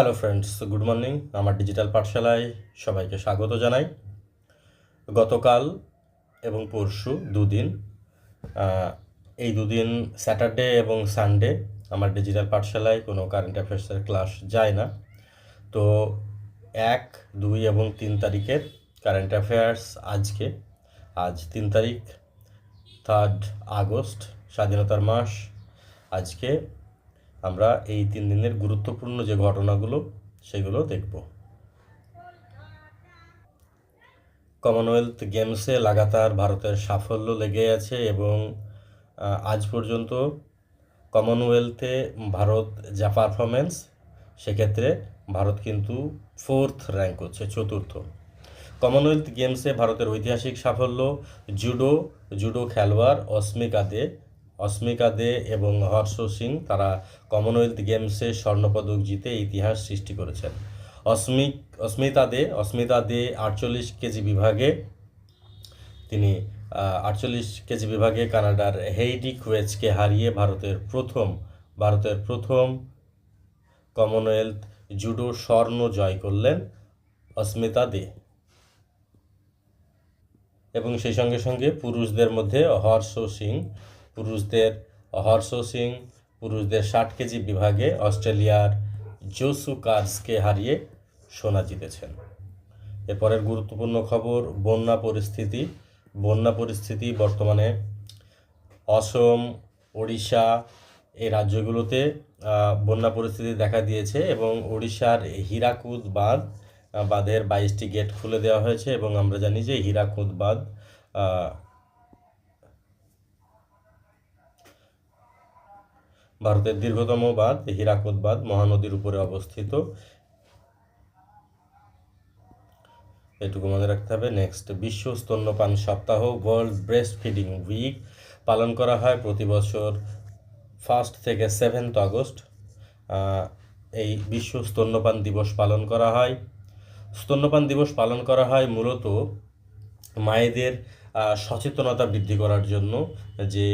Hello friends, good morning. আমার digital পাঠশালায় সবাইকে স্বাগত জানাই। গতকাল এবং পরশু দুদিন, এই দুদিন স্যাটারডে এবং সানডে আমার ডিজিটাল পাঠশালায় কোনো কারেন্ট অ্যাফেয়ার্সের ক্লাস যায় না। তো 1, 2 এবং 3 তারিখের কারেন্ট অ্যাফেয়ার্স আজ 3 তারিখ, 3 আগস্ট, স্বাধীনতার মাস। আজকে আমরা এই 3 দিনের গুরুত্বপূর্ণ যে ঘটনাগুলো সেগুলো দেখব। কমনওয়েলথ গেমসে লাগাতার ভারতের সাফল্য লেগে আছে এবং আজ পর্যন্ত কমনওয়েলথে ভারত যা পারফরমেন্স, সেক্ষেত্রে ভারত কিন্তু 4th র্যাঙ্ক হচ্ছে, চতুর্থ। কমনওয়েলথ গেমসে ভারতের ঐতিহাসিক সাফল্য। জুডো খেলোয়াড় অস্মিকা দে এবং হর্ষ সিং, তারা কমনওয়েলথ গেমসে স্বর্ণপদক জিতে ইতিহাস সৃষ্টি করেছেন। অস্মিতা দে 48 কেজি বিভাগে, তিনি 48 কেজি বিভাগে কানাডার হেইডি কুয়েজকে হারিয়ে ভারতের প্রথম কমনওয়েলথ জুডো স্বর্ণ জয় করলেন অস্মিতা দে। এবং সেই সঙ্গে সঙ্গে পুরুষদের মধ্যে হর্ষ সিং পুরুষদের 60 কেজি বিভাগে অস্ট্রেলিয়ার জোসু কার্সকে হারিয়ে সোনা জিতেছেন। এরপরের গুরুত্বপূর্ণ খবর, বন্যা পরিস্থিতি বর্তমানে অসম, ওড়িশা এই রাজ্যগুলোতে বন্যা পরিস্থিতি দেখা দিয়েছে এবং ওড়িশার হীরাকুদ বাঁধের 22টি গেট খুলে দেওয়া হয়েছে এবং আমরা জানি যে হীরাকুদ বাঁধ ভারতের দীর্ঘতম বাঁধ। হীরাকুদ বাঁধ মহানদীর উপরে অবস্থিত, এটুকু মনে রাখতে হবে। নেক্সট, বিশ্ব স্তন্যপান সপ্তাহ, ওয়ার্ল্ড ব্রেস্ট ফিডিং উইক পালন করা হয় প্রতি বছর 1 থেকে 7 আগস্ট। এই বিশ্ব স্তন্যপান দিবস পালন করা হয়। স্তন্যপান দিবস পালন করা হয় মূলত মায়েদের সচেতনতা বৃদ্ধি করার জন্য, যে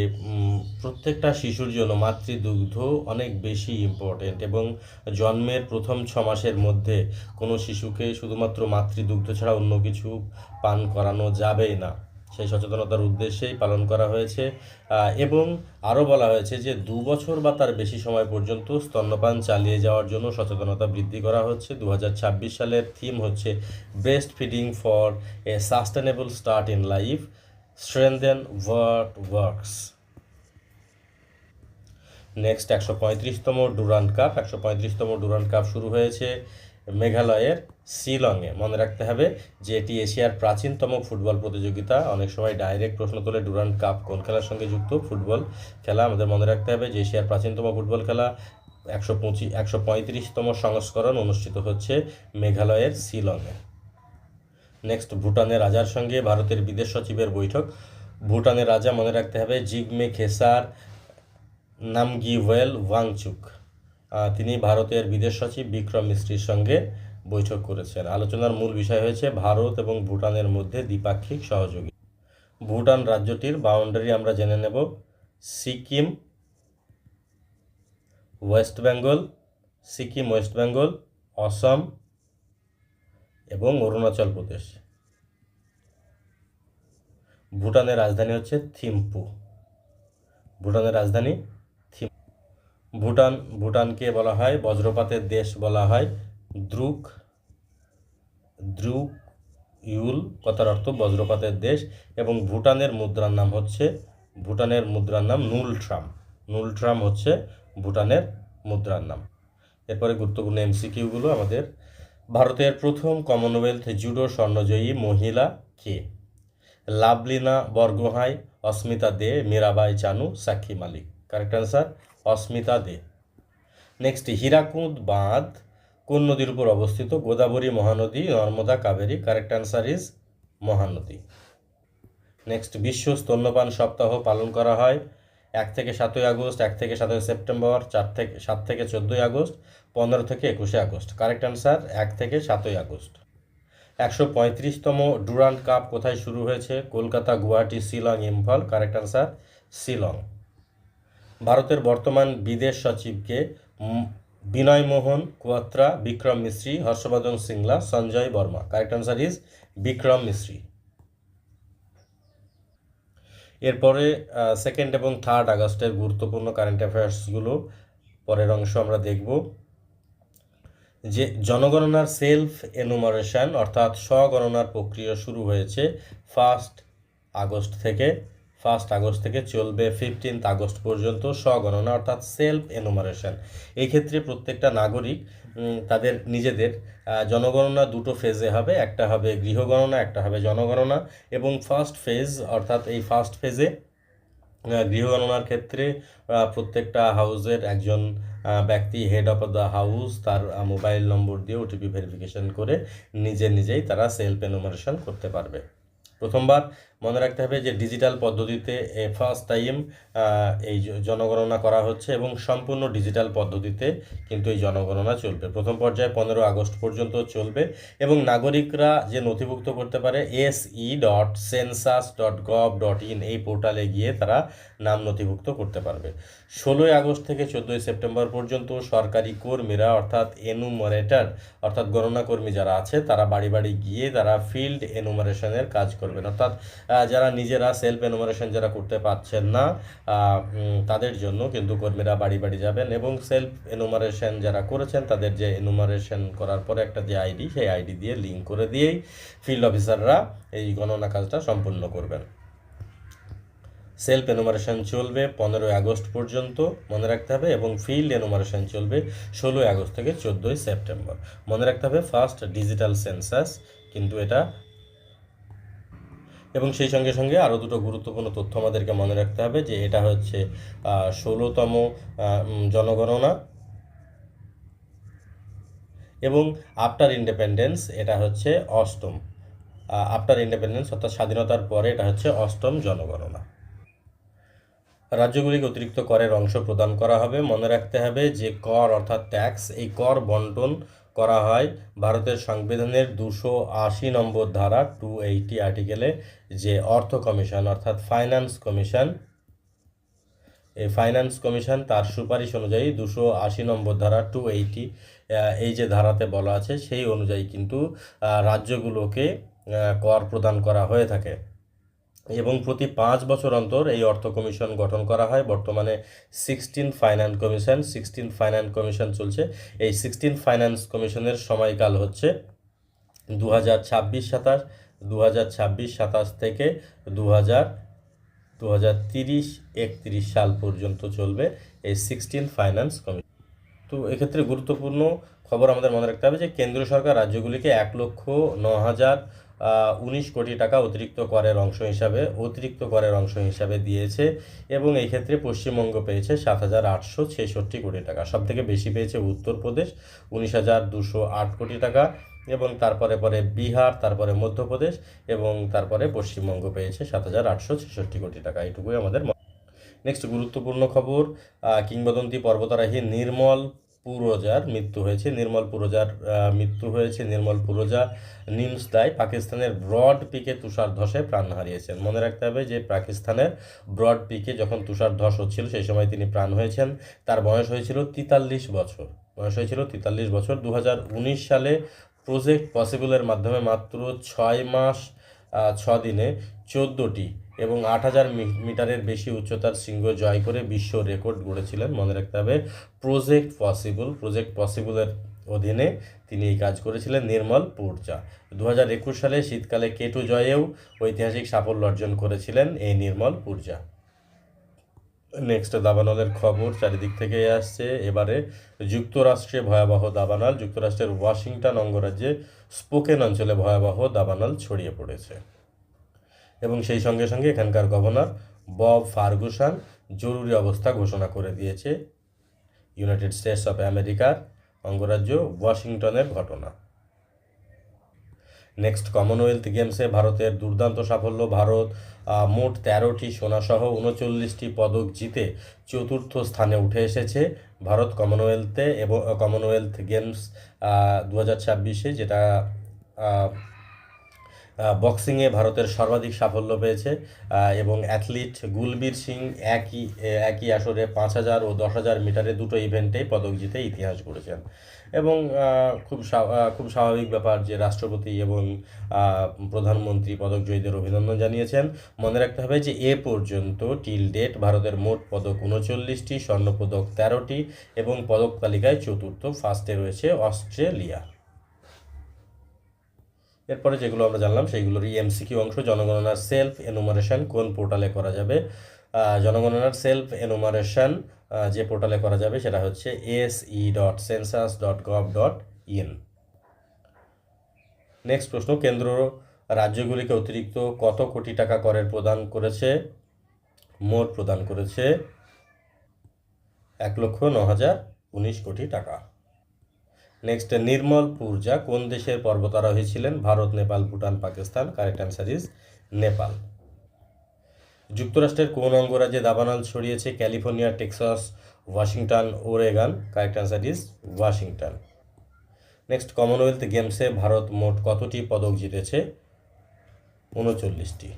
প্রত্যেকটা শিশুর জন্য মাতৃদুগ্ধ অনেক বেশি ইম্পর্টেন্ট এবং জন্মের প্রথম 6 মাসের মধ্যে কোনো শিশুকে শুধুমাত্র মাতৃদুগ্ধ ছাড়া অন্য কিছু পান করানো যাবে না, সেই সচেতনতার উদ্দেশ্যেই পালন করা হয়েছে। এবং আরও বলা হয়েছে যে 2 বছর বা তার বেশি সময় পর্যন্ত স্তন্যপান চালিয়ে যাওয়ার জন্য সচেতনতা বৃদ্ধি করা হচ্ছে। 2026 সালের থিম হচ্ছে breast feeding for a sustainable start in life, strengthen what works. Next, 135তম ডুরান্ড কাপ শুরু হয়েছে মেঘালয়ের শিলংয়ে। মনে রাখতে হবে যে এটি এশিয়ার প্রাচীনতম ফুটবল প্রতিযোগিতা। অনেক সময় ডাইরেক্ট প্রশ্ন তোলে ডুরান্ড কাপ কোন খেলার সঙ্গে যুক্ত? ফুটবল খেলা। আমাদের মনে রাখতে হবে যে এশিয়ার প্রাচীনতম ফুটবল খেলা 135তম সংস্করণ অনুষ্ঠিত হচ্ছে মেঘালয়ের শিলংয়ে। নেক্সট, ভুটানের রাজার সঙ্গে ভারতের বিদেশ সচিবের বৈঠক। ভুটানের রাজা, মনে রাখতে হবে, জিগমে খেসার নামগিওয়েল ওয়াংচুক, তিনি ভারতের বিদেশ সচিব বিক্রম মিস্ত্রির সঙ্গে বৈঠক করেছেন। আলোচনার মূল বিষয় হয়েছে ভারত এবং ভুটানের মধ্যে দ্বিপাক্ষিক সহযোগিতা। ভুটান রাজ্যটির বাউন্ডারি আমরা জেনে নেব। সিকিম, ওয়েস্ট বেঙ্গল, অসম এবং অরুণাচল প্রদেশ। ভুটানের রাজধানী হচ্ছে থিম্পু। ভুটানকে বলা হয় বজ্রপাতের দেশ বলা হয়। দ্রুক ইউল কথার অর্থ বজ্রপাতের দেশ এবং ভুটানের মুদ্রার নাম নুলট্রাম হচ্ছে ভুটানের মুদ্রার নাম। এরপরে গুরুত্বপূর্ণ এমসিকিউগুলো আমাদের। ভারতের প্রথম কমনওয়েলথ জুডো স্বর্ণজয়ী মহিলা কে? লাভলিনা বরগোহাঁই, অস্মিতা দে, Mirabai Chanu, Sakshi Malik. Correct answer Asmita Dey. Next, Hirakud বাঁধ কোন নদীর উপর অবস্থিত? Godavari, Mahanadi, Narmada, Kaveri. Correct answer is Mahanadi. Next, বিশ্ব স্তন্যপান সপ্তাহ পালন করা হয় 1 থেকে 7 আগস্ট, 1 থেকে 7 সেপ্টেম্বর, 7 থেকে 14 আগস্ট, 15 থেকে 21 আগস্ট। কারেক্ট অ্যান্সার 1 থেকে 7 আগস্ট। 135তম ডুরান্ড কাপ কোথায় শুরু হয়েছে? কলকাতা, গুয়াহাটি, শিলং, ইম্ফল। Correct answer Shillong. ভারতের বর্তমান বিদেশ সচিবকে? Vinay Mohan Kwatra, Vikram Misri, Harsh Vardhan Shringla, Sanjay Verma. Correct answer is Vikram Misri. এরপরে সেকেন্ড এবং থার্ড আগস্টের গুরুত্বপূর্ণ কারেন্ট অ্যাফেয়ার্সগুলো পরের অংশ আমরা দেখব। যে জনগণনার সেলফ এনুমারেশন অর্থাৎ স্বগণনার প্রক্রিয়া শুরু হয়েছে 1 আগস্ট থেকে চলবে 15 আগস্ট পর্যন্ত স্বগণনা অর্থাৎ সেলফ এনুমারেশন। এই ক্ষেত্রে প্রত্যেকটা নাগরিক তাদের নিজেদের জনগণনা দুটো ফেজে হবে, একটা হবে গৃহগণনা, একটা হবে জনগণনা। এবং ফার্স্ট ফেজ অর্থাৎ এই ফার্স্ট ফেজে গৃহগণনার ক্ষেত্রে প্রত্যেকটা হাউসের একজন ব্যক্তি হেড অফ দ্য হাউস তার মোবাইল নম্বর দিয়ে ওটিপি ভেরিফিকেশন করে নিজেই তারা সেলফ এনুমারেশন করতে পারবে। প্রথমবার মনে রাখতে হবে যে ডিজিটাল পদ্ধতিতে ফার্স্ট টাইম এই জনগণনা করা হচ্ছে এবং সম্পূর্ণ ডিজিটাল পদ্ধতিতে কিন্তু এই জনগণনা চলবে। প্রথম পর্যায়ে 15 আগস্ট পর্যন্ত চলবে এবং নাগরিকরা যে নথিভুক্ত করতে পারে se.census.gov.in এই পোর্টালে গিয়ে তারা নাম নথিভুক্ত করতে পারবে। 16 আগস্ট থেকে 14 সেপ্টেম্বর পর্যন্ত সরকারি কর্মীরা অর্থাৎ এনুমারেটর অর্থাৎ গণনা কর্মী যারা আছে তারা বাড়ি বাড়ি গিয়ে তারা ফিল্ড এনুমারেশনের কাজ করবেন। অর্থাৎ যারা নিজেরা সেলফ এনুমারেশন যারা করতে পারছেন না তাদের জন্য কিন্তু কর্মীরা বাড়ি বাড়ি যাবেন এবং সেলফ এনুমারেশন যারা করেছেন তাদের যে এনুমারেশন করার পরে একটা যে আইডি সেই আইডি দিয়ে লিঙ্ক করে দিয়েই ফিল্ড অফিসাররা এই গণনা কাজটা সম্পূর্ণ করবেন। সেলফ এনুমারেশন চলবে 15 আগস্ট পর্যন্ত মনে রাখতে হবে এবং ফিল্ড এনুমারেশন চলবে 16 আগস্ট থেকে 14 সেপ্টেম্বর। মনে রাখতে হবে ফার্স্ট ডিজিটাল সেন্সাস কিন্তু এটা। এবং সেই সঙ্গে সঙ্গে আরও দুটো গুরুত্বপূর্ণ তথ্য আমাদেরকে মনে রাখতে হবে যে এটা হচ্ছে 16তম জনগণনা এবং আফটার ইন্ডিপেন্ডেন্স এটা হচ্ছে 8ম। আফটার ইন্ডিপেন্ডেন্স অর্থাৎ স্বাধীনতার পরে এটা হচ্ছে 8ম জনগণনা। রাজ্যগুলিকে অতিরিক্ত করের অংশ প্রদান করা হবে। মনে রাখতে হবে যে কর অর্থাৎ ট্যাক্স এই কর বন্টন করা হয় ভারতের সংবিধানের 280 নম্বর ধারা 280 আর্টিকেলে যে অর্থ কমিশন অর্থাৎ ফাইন্যান্স কমিশন এই ফাইন্যান্স কমিশন তার সুপারিশ অনুযায়ী 280 নম্বর ধারা 280 এই যে ধারাতে বলা আছে সেই অনুযায়ী কিন্তু রাজ্যগুলোকে কর প্রদান করা হয়ে থাকে এবং প্রতি 5 বছর অন্তর এই অর্থ কমিশন গঠন করা হয়। বর্তমানে 16 ফাইন্যান্স কমিশন চলছে। এই 16 ফাইন্যান্স কমিশনের সময়কাল হচ্ছে 2026-27 থেকে 2030-31 সাল পর্যন্ত চলবে এই 16 ফাইন্যান্স কমিশন। তো এক্ষেত্রে গুরুত্বপূর্ণ খবর আমাদের মনে রাখতে হবে যে কেন্দ্র সরকার রাজ্যগুলিকে 1,09,019 কোটি টাকা অতিরিক্ত করের অংশ হিসাবে দিয়েছে এবং এই ক্ষেত্রে পশ্চিমবঙ্গ পেয়েছে 7,866 কোটি টাকা। সবথেকে বেশি পেয়েছে উত্তরপ্রদেশ 19,208 কোটি টাকা এবং তারপরে বিহার, তারপরে মধ্যপ্রদেশ এবং তারপরে পশ্চিমবঙ্গ পেয়েছে 7,866 কোটি টাকা। এইটুকুই আমাদের। নেক্সট গুরুত্বপূর্ণ খবর, কিংবদন্তি পর্বতারোহী নির্মল পুরোজার মৃত্যু হয়েছে। নির্মল পুরোজা নিমসদায় পাকিস্তানের ব্রড পিকে তুষার ধসে প্রাণ হারিয়েছেন। মনে রাখতে হবে যে পাকিস্তানের ব্রড পিকে যখন তুষার ধস হচ্ছিল সেই সময় তিনি প্রাণ হয়েছেন। তার বয়স হয়েছিল 43 বছর। 2019 সালে প্রজেক্ট পসিবলের মাধ্যমে মাত্র 6 মাস 6 দিনে 14টি এবং 8,000 মিটারের বেশি উচ্চতার শৃঙ্গ জয় করে বিশ্ব রেকর্ড গড়েছিলেন। মনে রাখতে হবে প্রজেক্ট পসিবলের অধীনে তিনি এই কাজ করেছিলেন নির্মল পুরজা। 2021 সালে শীতকালে কেটু জয়েও ঐতিহাসিক সাফল্য অর্জন করেছিলেন এই নির্মল পুরজা। নেক্সট দাবানলের খবর চারিদিক থেকে আসছে। এবারে যুক্তরাষ্ট্রে ভয়াবহ দাবানল। যুক্তরাষ্ট্রের ওয়াশিংটন অঙ্গরাজ্যে স্পোকেন অঞ্চলে ভয়াবহ দাবানল ছড়িয়ে পড়েছে এবং সেই সঙ্গে সঙ্গে এখানকার গভর্নর বব ফার্গুসন জরুরি অবস্থা ঘোষণা করে দিয়েছে। ইউনাইটেড স্টেটস অফ আমেরিকার অঙ্গরাজ্য ওয়াশিংটনের ঘটনা। নেক্সট কমনওয়েলথ গেমসে ভারতের দুর্দান্ত সাফল্য। ভারত মোট 13টি সোনাসহ 39টি পদক জিতে 4র্থ স্থানে উঠে এসেছে। ভারত কমনওয়েলথে এবং কমনওয়েলথ গেমস 2026-এ যেটা বক্সিংয়ে ভারতের সর্বাধিক সাফল্য পেয়েছে এবং অ্যাথলিট গুলবীর সিং একই আসরে 5,000 ও 10,000 মিটারে দুটো ইভেন্টেই পদক জিতে ইতিহাস গড়েছেন। এবং খুব স্বাভাবিক ব্যাপার যে রাষ্ট্রপতি এবং প্রধানমন্ত্রী পদক জয়ীদের অভিনন্দন জানিয়েছেন। মনে রাখতে হবে যে এ পর্যন্ত টিল ডেট ভারতের মোট পদক 39টি, স্বর্ণপদক 13টি এবং পদক তালিকায় চতুর্থ, ফার্স্টে রয়েছে অস্ট্রেলিয়া। এরপরে যেগুলো আমরা জানলাম সেইগুলোরই এমসিকিউ অংশ। জনগণনার সেলফ এনুমারেশন কোন পোর্টালে করা যাবে? জনগণনার সেলফ এনুমারেশন যে পোর্টালে করা যাবে সেটা হচ্ছে se.census.gov.in। নেক্সট প্রশ্ন, কেন্দ্র রাজ্যগুলিকে অতিরিক্ত কত কোটি টাকা করের প্রদান করেছে? মোট প্রদান করেছে 1,09,019 কোটি টাকা। নেক্সট, নির্মল পূর্জা কোন দেশের পর্বতারোহী ছিলেন? Bharat, Nepal, Bhutan, Pakistan. Correct answer is Nepal. যুক্তরাষ্ট্রের কোন অঙ্গরাজ্যে দাবানল ছড়িয়েছে? California, Texas, Washington, ওরেগন। Correct answer is Washington. Next, Commonwealth গেমসে ভারত মোট কতটি পদক জিতেছে? 39টি।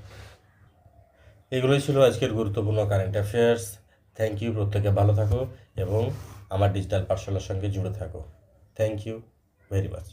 এগুলোই ছিল আজকের গুরুত্বপূর্ণ কারেন্ট অ্যাফেয়ার্স। Thank you. প্রত্যেকে ভালো থাকো এবং আমার ডিজিটাল পাঠশালার সঙ্গে জুড়ে থাকো। Thank you very much.